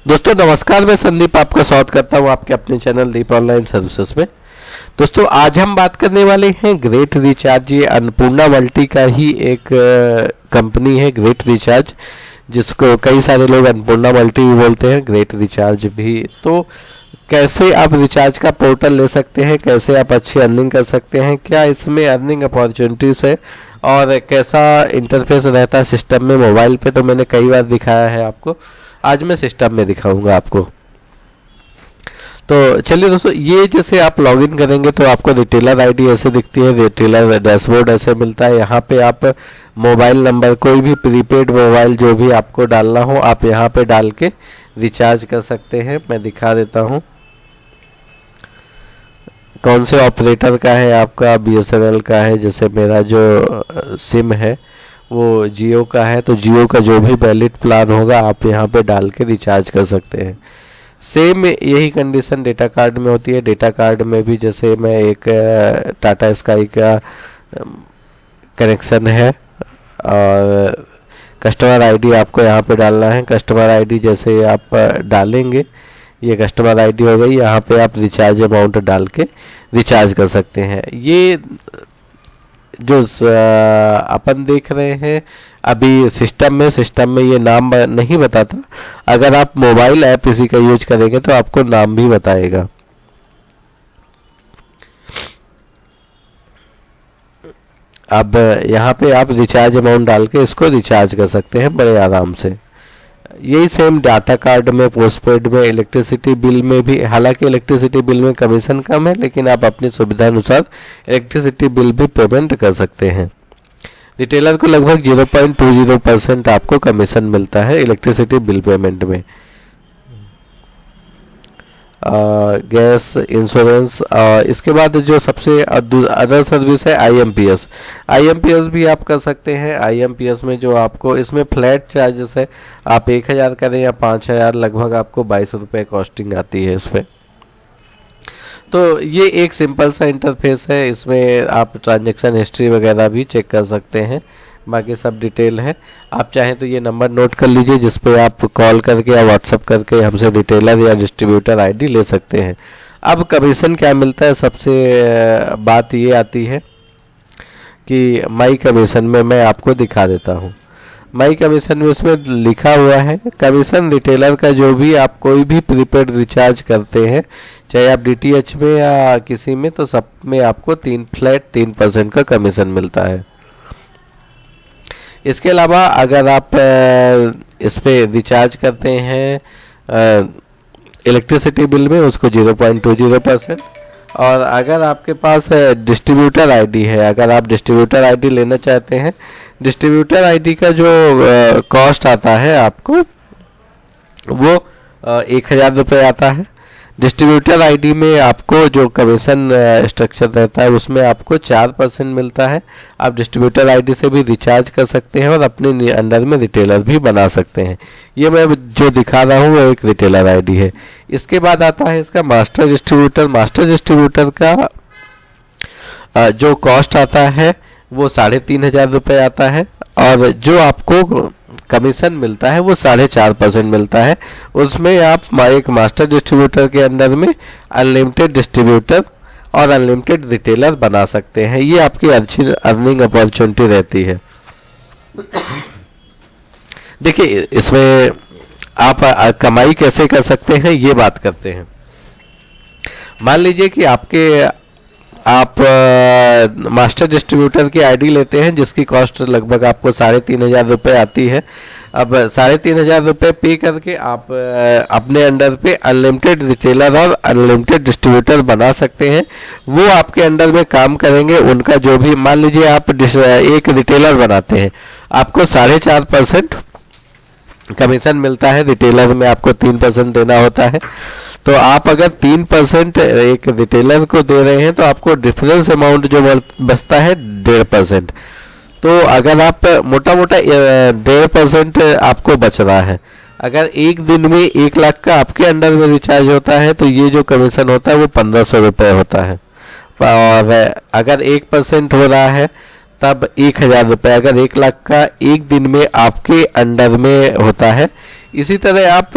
दोस्तों नमस्कार, मैं संदीप आपका स्वागत करता हूं आपके अपने चैनल दीप ऑनलाइन सर्विसेज में। दोस्तों आज हम बात करने वाले हैं ग्रेट रिचार्ज। ये अन्नपूर्णा मल्टी का ही एक कंपनी है ग्रेट रिचार्ज, जिसको कई सारे लोग अन्नपूर्णा मल्टी भी बोलते हैं, ग्रेट रिचार्ज भी। तो कैसे आप रिचार्ज का पोर्टल ले सकते हैं, कैसे आप अच्छी अर्निंग कर सकते हैं, क्या इसमें अर्निंग अपॉर्चुनिटीज़ है और कैसा इंटरफेस रहता है सिस्टम में। मोबाइल पे तो मैंने कई बार दिखाया है आपको, आज मैं सिस्टम में दिखाऊंगा आपको। तो चलिए दोस्तों, ये जैसे आप लॉगिन करेंगे तो आपको रिटेलर आईडी ऐसे दिखती है, रिटेलर डैशबोर्ड ऐसे मिलता है। यहाँ पे आप मोबाइल नंबर, कोई भी प्रीपेड मोबाइल जो भी आपको डालना हो आप यहाँ पे डाल के रिचार्ज कर सकते हैं। मैं दिखा देता हूँ कौन से ऑपरेटर का है आपका। BSNL का है, जैसे मेरा जो सिम है वो जियो का है, तो जियो का जो भी वैलिड प्लान होगा आप यहाँ पे डाल के रिचार्ज कर सकते हैं। सेम यही कंडीशन डेटा कार्ड में होती है। डेटा कार्ड में भी जैसे मैं एक टाटा स्काई का कनेक्शन है और कस्टमर आईडी आपको यहाँ पे डालना है। कस्टमर आईडी जैसे आप डालेंगे, ये कस्टमर आईडी हो गई, यहाँ पे आप रिचार्ज अमाउंट डाल के रिचार्ज कर सकते हैं। ये जो अपन देख रहे हैं अभी सिस्टम में ये नाम नहीं बताता। अगर आप मोबाइल ऐप इसी का यूज करेंगे तो आपको नाम भी बताएगा। अब यहाँ पे आप रिचार्ज अमाउंट डाल के इसको रिचार्ज कर सकते हैं बड़े आराम से। यही सेम डाटा कार्ड में, पोस्टपेड में, इलेक्ट्रिसिटी बिल में भी। हालांकि इलेक्ट्रिसिटी बिल में कमीशन कम है, लेकिन आप अपनी सुविधा अनुसार इलेक्ट्रिसिटी बिल भी पेमेंट कर सकते हैं। रिटेलर को लगभग 0.20% आपको कमीशन मिलता है इलेक्ट्रिसिटी बिल पेमेंट में। गैस, इंश्योरेंस, इसके बाद जो सबसे अदर सर्विस है IMPS भी आप कर सकते हैं। IMPS में जो आपको इसमें फ्लैट चार्जेस है, आप 1000 करें या 5000, लगभग आपको 22 रुपये कॉस्टिंग आती है इसमें। तो ये एक सिंपल सा इंटरफेस है, इसमें आप ट्रांजैक्शन हिस्ट्री वगैरह भी चेक कर सकते हैं, बाकी सब डिटेल है। आप चाहें तो ये नंबर नोट कर लीजिए जिस पे आप कॉल करके या व्हाट्सअप करके हमसे रिटेलर या डिस्ट्रीब्यूटर आईडी ले सकते हैं। अब कमीशन क्या मिलता है, सबसे बात ये आती है कि माई कमीशन में मैं आपको दिखा देता हूँ। माई कमीशन में इसमें लिखा हुआ है कमीशन रिटेलर का जो भी आप कोई भी प्रीपेड रिचार्ज करते हैं, चाहे आप DTH में या किसी में, तो सब में आपको 3% का कमीशन मिलता है। इसके अलावा अगर आप इस पे रिचार्ज करते हैं इलेक्ट्रिसिटी बिल में, उसको 0.20%। और अगर आपके पास डिस्ट्रीब्यूटर आईडी है, अगर आप डिस्ट्रीब्यूटर आईडी लेना चाहते हैं, डिस्ट्रीब्यूटर आईडी का जो कॉस्ट आता है आपको वो 1000 रुपये आता है। डिस्ट्रीब्यूटर आईडी में आपको जो कमीशन स्ट्रक्चर रहता है उसमें आपको 4% मिलता है। आप डिस्ट्रीब्यूटर आईडी से भी रिचार्ज कर सकते हैं और अपने अंडर में रिटेलर भी बना सकते हैं। ये मैं जो दिखा रहा हूँ वो एक रिटेलर आईडी है। इसके बाद आता है इसका मास्टर डिस्ट्रीब्यूटर। मास्टर डिस्ट्रीब्यूटर का जो कॉस्ट आता है वो 3500 रुपये आता है और जो आपको कमीशन मिलता है वो 4.5% मिलता है। उसमें आप एक मास्टर डिस्ट्रीब्यूटर के अंदर में अनलिमिटेड डिस्ट्रीब्यूटर और अनलिमिटेड रिटेलर बना सकते हैं। ये आपकी अच्छी अर्निंग अपॉर्चुनिटी रहती है। देखिए इसमें आप कमाई कैसे कर सकते हैं ये बात करते हैं। मान लीजिए कि आप मास्टर डिस्ट्रीब्यूटर की आईडी लेते हैं जिसकी कॉस्ट लगभग आपको 3500 रुपये आती है। अब 3500 रुपये पे करके आप अपने अंडर पे अनलिमिटेड रिटेलर और अनलिमिटेड डिस्ट्रीब्यूटर बना सकते हैं। वो आपके अंडर में काम करेंगे। उनका जो भी, मान लीजिए आप एक रिटेलर बनाते हैं, आपको 4.5% कमीशन मिलता है। रिटेलर में आपको 3% देना होता है। तो आप अगर 3% एक रिटेलर को दे रहे हैं तो आपको डिफरेंस अमाउंट जो बचता है 1.5%। तो अगर आप मोटा 1.5% आपको बच रहा है। अगर एक दिन में 1 लाख का आपके अंडर में रिचार्ज होता है तो ये जो कमीशन होता है वो 1500 रुपये होता है। और अगर 1% हो रहा है तब 1000 रुपये। अगर 1 लाख का एक दिन में आपके अंडर में होता है। इसी तरह आप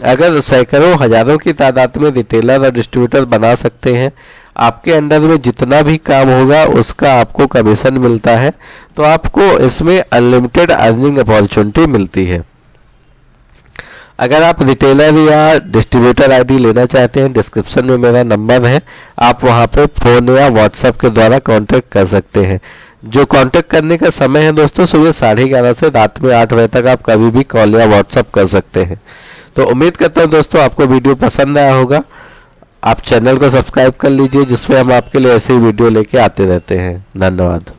अगर सैकड़ों हजारों की तादाद में रिटेलर और डिस्ट्रीब्यूटर बना सकते हैं, आपके अंडर में जितना भी काम होगा उसका आपको कमीशन मिलता है, तो आपको इसमें अनलिमिटेड अर्निंग अपॉर्चुनिटी मिलती है। अगर आप रिटेलर या डिस्ट्रीब्यूटर आईडी लेना चाहते हैं, डिस्क्रिप्शन में मेरा नंबर है, आप वहां पे फ़ोन या व्हाट्सएप के द्वारा कांटेक्ट कर सकते हैं। जो कांटेक्ट करने का समय है दोस्तों, सुबह 11:30 से रात में 8 बजे तक आप कभी भी कॉल या व्हाट्सएप कर सकते हैं। तो उम्मीद करता हूं दोस्तों आपको वीडियो पसंद आया होगा। आप चैनल को सब्सक्राइब कर लीजिए, जिसमें हम आपके लिए ऐसे ही वीडियो लेके आते रहते हैं। धन्यवाद।